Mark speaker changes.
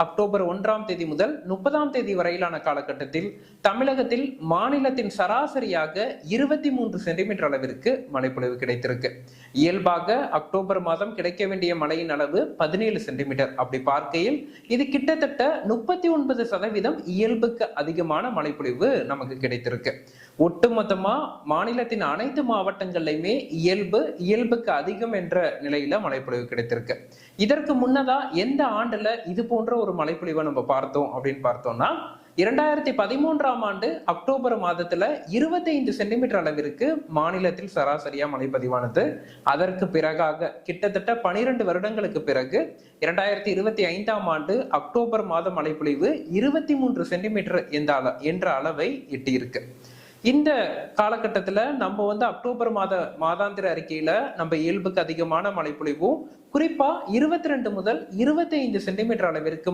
Speaker 1: October 1ஆம் தேதி முதல் 30ஆம் தேதி வரையிலான காலகட்டத்தில் தமிழகத்தில் மாநிலத்தின் சராசரியாக 23 சென்டிமீட்டர் அளவிற்கு மழைப்பொழிவு கிடைத்திருக்கு. இயல்பாக அக்டோபர் மாதம் கிடைக்க வேண்டிய மழையின் அளவு 17 சென்டிமீட்டர். அப்படி பார்க்கையில் இது கிட்டத்தட்ட 39% இயல்புக்கு அதிகமான மழைப்பொழிவு நமக்கு கிடைத்திருக்கு. ஒட்டுமொத்தமா மாநிலத்தின் அனைத்து மாவட்டங்கள்லையுமே இயல்புக்கு அதிகம் என்ற நிலையில மழைப்பொழிவு கிடைத்திருக்கு. இதற்கு முன்னதா எந்த ஆண்டுல இது போன்ற ஒரு மழைப்பொழிவை நம்ம பார்த்தோம் அப்படின்னு பார்த்தோம்னா 2013ஆம் ஆண்டு அக்டோபர் மாதத்துல 25 சென்டிமீட்டர் அளவிற்கு மாநிலத்தில் சராசரியா மழை பதிவானது. அதற்கு பிறகாக கிட்டத்தட்ட 12 வருடங்களுக்கு பிறகு 2025ஆம் ஆண்டு அக்டோபர் மாத மழைப்பொழிவு 23 சென்டிமீட்டர் என்ற அளவை எட்டியிருக்கு. இந்த காலகட்டத்துல நம்ம அக்டோபர் மாதாந்திர அறிக்கையில நம்ம இயல்புக்கு அதிகமான மழைப்பொழிவும் குறிப்பா 22 முதல் 25 சென்டிமீட்டர் அளவிற்கு